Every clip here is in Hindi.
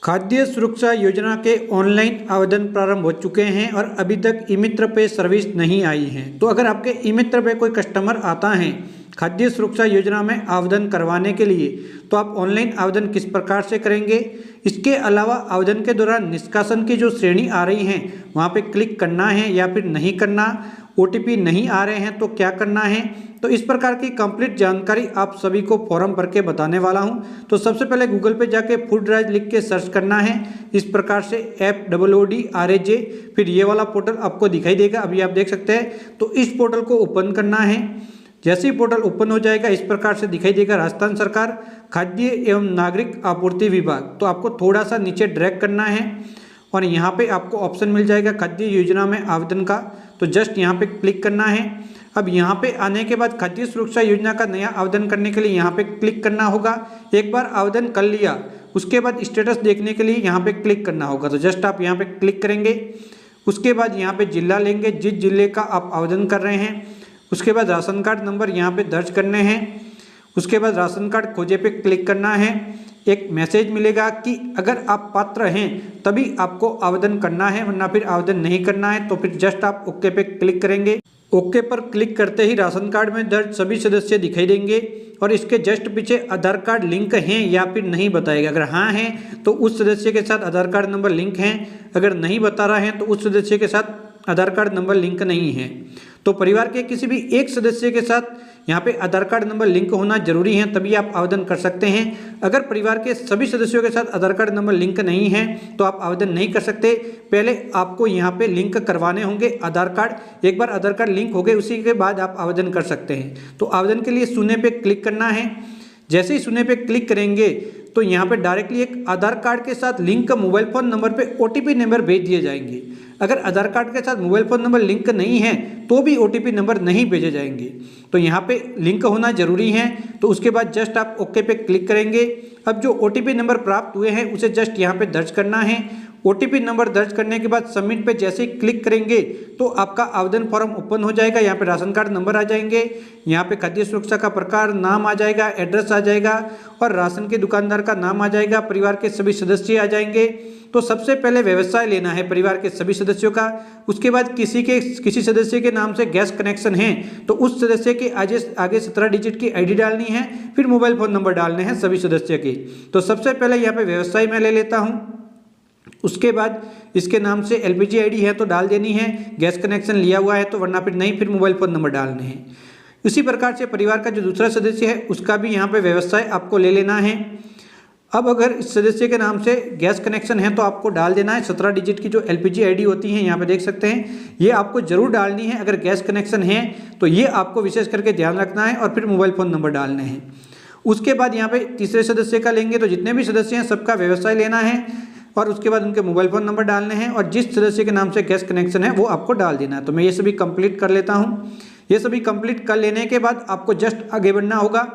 खाद्य सुरक्षा योजना के ऑनलाइन आवेदन प्रारंभ हो चुके हैं और अभी तक ई मित्र पे सर्विस नहीं आई है। तो अगर आपके ई मित्र पे कोई कस्टमर आता है खाद्य सुरक्षा योजना में आवेदन करवाने के लिए, तो आप ऑनलाइन आवेदन किस प्रकार से करेंगे। इसके अलावा आवेदन के दौरान निष्कासन की जो श्रेणी आ रही है वहाँ पे क्लिक करना है या फिर नहीं करना, OTP नहीं आ रहे हैं तो क्या करना है। तो इस प्रकार की कंप्लीट जानकारी आप सभी को फॉर्म भर के बताने वाला हूं। तो सबसे पहले गूगल पे जाके फूड राइज लिख के सर्च करना है। इस प्रकार से FOODRAJ, फिर ये वाला पोर्टल आपको दिखाई देगा, अभी आप देख सकते हैं। तो इस पोर्टल को ओपन करना है। जैसे ही पोर्टल ओपन हो जाएगा इस प्रकार से दिखाई देगा राजस्थान सरकार खाद्य एवं नागरिक आपूर्ति विभाग। तो आपको थोड़ा सा नीचे ड्रैग करना है और यहाँ पे आपको ऑप्शन मिल जाएगा खाद्य योजना में आवेदन का। तो जस्ट यहाँ पे क्लिक करना है। अब यहाँ पे आने के बाद खाद्य सुरक्षा योजना का नया आवेदन करने के लिए यहाँ पे क्लिक करना होगा। एक बार आवेदन कर लिया उसके बाद स्टेटस देखने के लिए यहाँ पे क्लिक करना होगा। तो जस्ट आप यहाँ पे क्लिक करेंगे। उसके बाद यहाँ पे जिला लेंगे, जिस जिले का आप आवेदन कर रहे हैं। उसके बाद राशन कार्ड नंबर यहाँ पे दर्ज करने हैं। उसके बाद राशन कार्ड खोजे पे क्लिक करना है। एक मैसेज मिलेगा कि अगर आप पात्र हैं तभी आपको आवेदन करना है, वरना फिर आवेदन नहीं करना है। तो फिर जस्ट आप ओके पे क्लिक करेंगे। ओके पर क्लिक करते ही राशन कार्ड में दर्ज सभी सदस्य दिखाई देंगे और इसके जस्ट पीछे आधार कार्ड लिंक हैं या फिर नहीं बताएगा। अगर हाँ है तो उस सदस्य के साथ आधार कार्ड नंबर लिंक हैं, अगर नहीं बता रहा है तो उस सदस्य के साथ आधार कार्ड नंबर लिंक नहीं है। तो परिवार के किसी भी एक सदस्य के साथ यहाँ पे आधार कार्ड नंबर लिंक होना जरूरी है, तभी आप आवेदन कर सकते हैं। अगर परिवार के सभी सदस्यों के साथ आधार कार्ड नंबर लिंक नहीं है तो आप आवेदन नहीं कर सकते। पहले आपको यहाँ पे लिंक करवाने होंगे आधार कार्ड। एक बार आधार कार्ड लिंक हो गए उसी के बाद आप आवेदन कर सकते हैं। तो आवेदन के लिए शून्य पे क्लिक करना है। जैसे ही शून्य पे क्लिक करेंगे तो यहाँ पे डायरेक्टली एक आधार कार्ड के साथ लिंक मोबाइल फ़ोन नंबर पे OTP नंबर भेज दिए जाएंगे। अगर आधार कार्ड के साथ मोबाइल फ़ोन नंबर लिंक नहीं है तो भी OTP नंबर नहीं भेजे जाएंगे। तो यहाँ पे लिंक होना जरूरी है। तो उसके बाद जस्ट आप ओके पे क्लिक करेंगे। अब जो OTP नंबर प्राप्त हुए हैं उसे जस्ट यहाँ पे दर्ज करना है। OTP नंबर दर्ज करने के बाद सबमिट पे जैसे ही क्लिक करेंगे तो आपका आवेदन फॉर्म ओपन हो जाएगा। यहाँ पे राशन कार्ड नंबर आ जाएंगे, यहाँ पे खाद्य सुरक्षा का प्रकार नाम आ जाएगा, एड्रेस आ जाएगा और राशन के दुकानदार का नाम आ जाएगा, परिवार के सभी सदस्य आ जाएंगे। तो सबसे पहले व्यवसाय लेना है परिवार के सभी सदस्यों का। उसके बाद किसी सदस्य के नाम से गैस कनेक्शन है तो उस सदस्य के आगे 17 डिजिट की ID डालनी है, फिर मोबाइल फ़ोन नंबर डालने हैं सभी सदस्य के। तो सबसे पहले यहाँ पे व्यवसाय मैं ले लेता हूँ। उसके बाद इसके नाम से LPG ID है तो डाल देनी है, गैस कनेक्शन लिया हुआ है तो, वरना फिर नहीं, फिर मोबाइल फ़ोन नंबर डालने हैं। उसी प्रकार से परिवार का जो दूसरा सदस्य है उसका भी यहाँ पे व्यवसाय आपको ले लेना है। अब अगर इस सदस्य के नाम से गैस कनेक्शन है तो आपको डाल देना है 17 डिजिट की जो LPG ID होती है, यहाँ पे देख सकते हैं, ये आपको जरूर डालनी है। अगर गैस कनेक्शन है तो ये आपको विशेष करके ध्यान रखना है और फिर मोबाइल फ़ोन नंबर डालने हैं। उसके बाद यहाँ पे तीसरे सदस्य का लेंगे तो जितने भी सदस्य हैं सबका व्यवसाय लेना है और उसके बाद उनके मोबाइल फ़ोन नंबर डालने हैं और जिस सदस्य के नाम से गैस कनेक्शन है वो आपको डाल देना है। तो मैं ये सभी कंप्लीट कर लेता हूँ। ये सभी कंप्लीट कर लेने के बाद आपको जस्ट आगे बढ़ना होगा।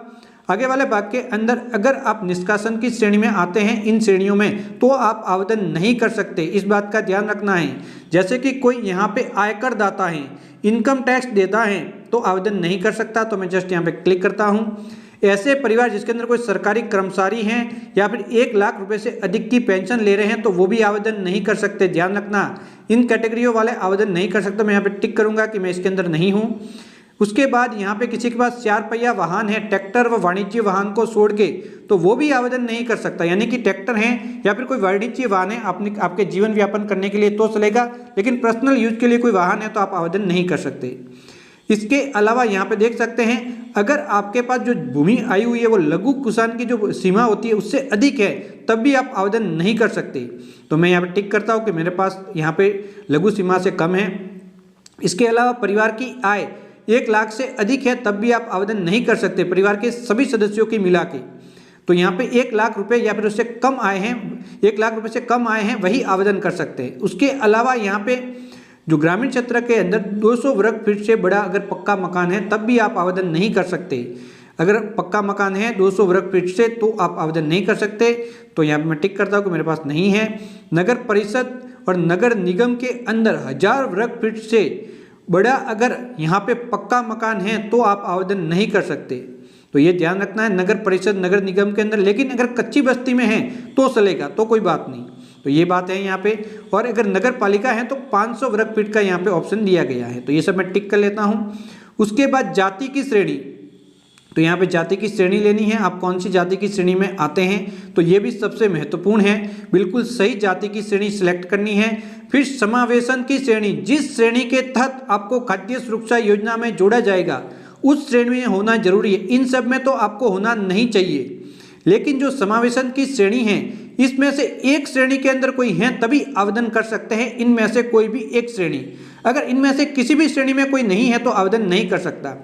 आगे वाले भाग के अंदर अगर आप निष्कासन की श्रेणी में आते हैं, इन श्रेणियों में, तो आप आवेदन नहीं कर सकते। इस बात का ध्यान रखना है। जैसे कि कोई यहाँ पे आयकर दाता है, इनकम टैक्स देता है तो आवेदन नहीं कर सकता। तो मैं जस्ट यहाँ पे क्लिक करता हूँ। ऐसे परिवार जिसके अंदर कोई सरकारी कर्मचारी हैं या फिर 1 लाख रुपए से अधिक की पेंशन ले रहे हैं तो वो भी आवेदन नहीं कर सकते। ध्यान रखना, इन कैटेगरियों वाले आवेदन नहीं कर सकते। मैं यहाँ पे टिक करूंगा कि मैं इसके अंदर नहीं हूँ। उसके बाद यहाँ पे किसी के पास 4 पहिया वाहन है, ट्रैक्टर व वाणिज्य वाहन को छोड़ के, तो वो भी आवेदन नहीं कर सकता। यानी कि ट्रैक्टर है या फिर कोई वाणिज्य वाहन है आपके जीवन व्यापन करने के लिए तो चलेगा, लेकिन पर्सनल यूज के लिए कोई वाहन है तो आप आवेदन नहीं कर सकते। इसके अलावा यहाँ पे देख सकते हैं, अगर आपके पास जो भूमि आई हुई है वो लघु किसान की जो सीमा होती है उससे अधिक है तब भी आप आवेदन नहीं कर सकते। तो मैं यहाँ पे टिक करता हूँ कि मेरे पास यहाँ पे लघु सीमा से कम है। इसके अलावा परिवार की आय 1 लाख से अधिक है तब भी आप आवेदन नहीं कर सकते, परिवार के सभी सदस्यों की मिला के। तो यहाँ पे 1 लाख रुपए या फिर उससे कम आए हैं, 1 लाख रुपए से कम आए हैं वही आवेदन कर सकते हैं। उसके अलावा यहाँ पे जो ग्रामीण क्षेत्र के अंदर 200 वर्ग फीट से बड़ा अगर पक्का मकान है तब भी आप आवेदन नहीं कर सकते। अगर पक्का मकान है 200 वर्ग फीट से तो आप आवेदन नहीं कर सकते। तो यहाँ पे मैं टिक करता हूँ कि मेरे पास नहीं है। नगर परिषद और नगर निगम के अंदर 1000 वर्ग फीट से बड़ा अगर यहाँ पे पक्का मकान है तो आप आवेदन नहीं कर सकते। तो ये ध्यान रखना है नगर परिषद नगर निगम के अंदर। लेकिन अगर कच्ची बस्ती में है तो चलेगा, तो कोई बात नहीं। तो ये बात है यहाँ पे। और अगर नगर पालिका है तो 500 वर्ग फीट का यहाँ पे ऑप्शन दिया गया है। तो ये सब मैं टिक कर लेता हूँ। उसके बाद जाति की श्रेणी, तो यहाँ पे जाति की श्रेणी लेनी है, आप कौन सी जाति की श्रेणी में आते हैं, तो ये भी सबसे महत्वपूर्ण है। बिल्कुल सही जाति की श्रेणी सिलेक्ट करनी है। फिर समावेशन की श्रेणी, जिस श्रेणी के तहत आपको खाद्य सुरक्षा योजना में जोड़ा जाएगा उस श्रेणी में होना जरूरी है। इन सब में तो आपको होना नहीं चाहिए, लेकिन जो समावेशन की श्रेणी है इसमें से एक श्रेणी के अंदर कोई है तभी आवेदन कर सकते हैं। इनमें से कोई भी एक श्रेणी, अगर इनमें से किसी भी श्रेणी में कोई नहीं है तो आवेदन नहीं कर सकता।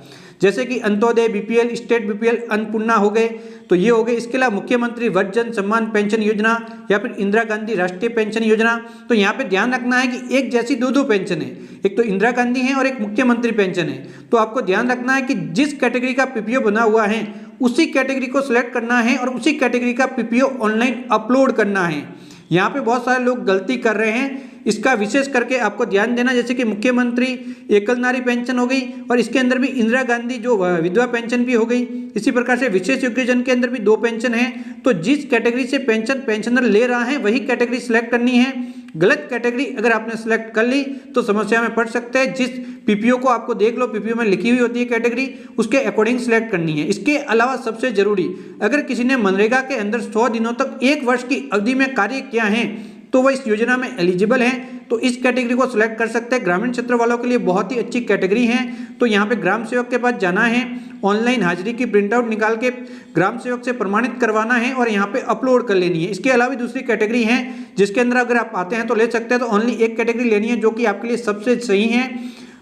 जैसे कि Antyodaya BPL, state BPL, Annapurna हो गए, तो ये हो गए। इसके अलावा मुख्यमंत्री वृद्धजन सम्मान पेंशन योजना या फिर इंदिरा गांधी राष्ट्रीय पेंशन योजना। तो यहाँ पे ध्यान रखना है कि एक जैसी दो पेंशन है, एक तो इंदिरा गांधी है और एक मुख्यमंत्री पेंशन है। तो आपको ध्यान रखना है कि जिस कैटेगरी का पीपीओ बना हुआ है उसी कैटेगरी को सिलेक्ट करना है और उसी कैटेगरी का पीपीओ ऑनलाइन अपलोड करना है। यहाँ पे बहुत सारे लोग गलती कर रहे हैं, इसका विशेष करके आपको ध्यान देना। जैसे कि मुख्यमंत्री एकल नारी पेंशन हो गई और इसके अंदर भी इंदिरा गांधी जो विधवा पेंशन भी हो गई। इसी प्रकार से विशेष योग्यजन के अंदर भी 2 पेंशन है। तो जिस कैटेगरी से पेंशन पेंशनर ले रहा है वही कैटेगरी सिलेक्ट करनी है। गलत कैटेगरी अगर आपने सिलेक्ट कर ली तो समस्या में पड़ सकते हैं। जिस पीपीओ को आपको देख लो, पीपीओ में लिखी हुई होती है कैटेगरी, उसके अकॉर्डिंग सिलेक्ट करनी है। इसके अलावा सबसे जरूरी, अगर किसी ने मनरेगा के अंदर 100 दिनों तक 1 वर्ष की अवधि में कार्य किया है तो वह इस योजना में एलिजिबल है, तो इस कैटेगरी को सिलेक्ट कर सकते हैं। ग्रामीण क्षेत्र वालों के लिए बहुत ही अच्छी कैटेगरी है। तो यहाँ पे ग्राम सेवक के पास जाना है, ऑनलाइन हाजिरी की प्रिंट आउट निकाल के ग्राम सेवक से प्रमाणित करवाना है और यहाँ पे अपलोड कर लेनी है। इसके अलावा भी दूसरी कैटेगरी है जिसके अंदर अगर आप आते हैं तो ले सकते हैं। तो ओनली एक कैटेगरी लेनी है जो कि आपके लिए सबसे सही है।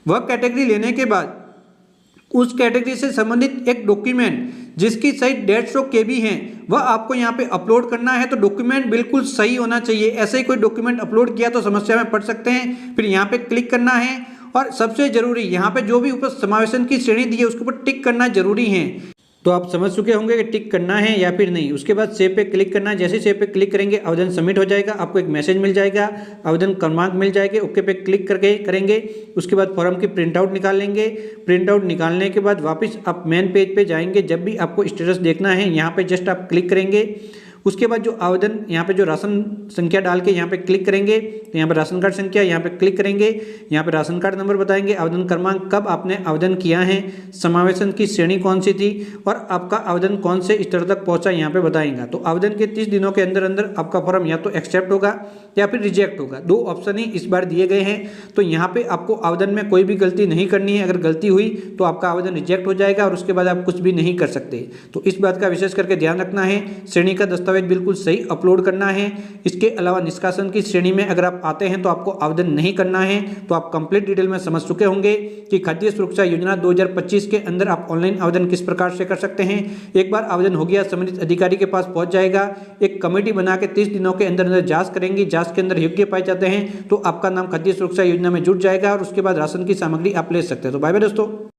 वह कैटेगरी लेने के बाद उस कैटेगरी से संबंधित एक डॉक्यूमेंट जिसकी साइज 150 KB है वह आपको यहाँ पे अपलोड करना है। तो डॉक्यूमेंट बिल्कुल सही होना चाहिए। ऐसे ही कोई डॉक्यूमेंट अपलोड किया तो समस्या में पड़ सकते हैं। फिर यहाँ पे क्लिक करना है और सबसे जरूरी यहाँ पे जो भी ऊपर समावेशन की श्रेणी दी है उसके ऊपर टिक करना जरूरी है। तो आप समझ चुके होंगे कि टिक करना है या फिर नहीं। उसके बाद सेव पे क्लिक करना है। जैसे सेव पे क्लिक करेंगे आवेदन सबमिट हो जाएगा, आपको एक मैसेज मिल जाएगा, आवेदन क्रमांक मिल जाएगा। ओके पे क्लिक करके करेंगे। उसके बाद फॉर्म की प्रिंट आउट निकाल लेंगे। प्रिंट आउट निकालने के बाद वापस आप मेन पेज पे जाएंगे। जब भी आपको स्टेटस देखना है यहाँ पे जस्ट आप क्लिक करेंगे। उसके बाद जो आवेदन यहाँ पे जो राशन संख्या डाल के यहाँ पे क्लिक करेंगे तो यहाँ पे राशन कार्ड संख्या यहाँ पे क्लिक करेंगे। यहाँ पे राशन कार्ड नंबर बताएंगे, आवेदन क्रमांक, कब आपने आवेदन किया है, समावेशन की श्रेणी कौन सी थी और आपका आवेदन कौन से स्तर तक पहुँचा यहाँ पे बताएंगा। तो आवेदन के 30 दिनों के अंदर अंदर आपका फॉर्म या तो एक्सेप्ट होगा या फिर रिजेक्ट होगा। 2 ऑप्शन ही इस बार दिए गए हैं। तो यहाँ पे आपको आवेदन में कोई भी गलती नहीं करनी है। अगर गलती हुई तो आपका आवेदन रिजेक्ट हो जाएगा और उसके बाद आप कुछ भी नहीं कर सकते। तो इस बात का विशेष करके ध्यान रखना है। श्रेणी का दस्तावेज बिल्कुल सही अपलोड करना है। इसके अलावा निष्कासन की श्रेणी में अगर आप आते हैं तो आपको आवेदन नहीं करना है। तो आप कंप्लीट डिटेल में समझ चुके होंगे कि खाद्य सुरक्षा योजना 2025 के अंदर आप ऑनलाइन आवेदन किस प्रकार से कर सकते हैं। एक बार आवेदन हो गया संबंधित अधिकारी के पास पहुंच जाएगा। एक कमेटी बना के 30 दिनों के अंदर अंदर जांच करेंगी। जांच के अंदर योग्य पाए जाते हैं तो आपका नाम खाद्य सुरक्षा योजना में जुड़ जाएगा और उसके बाद राशन की सामग्री आप ले सकते हैं। तो बाय बाय दोस्तों।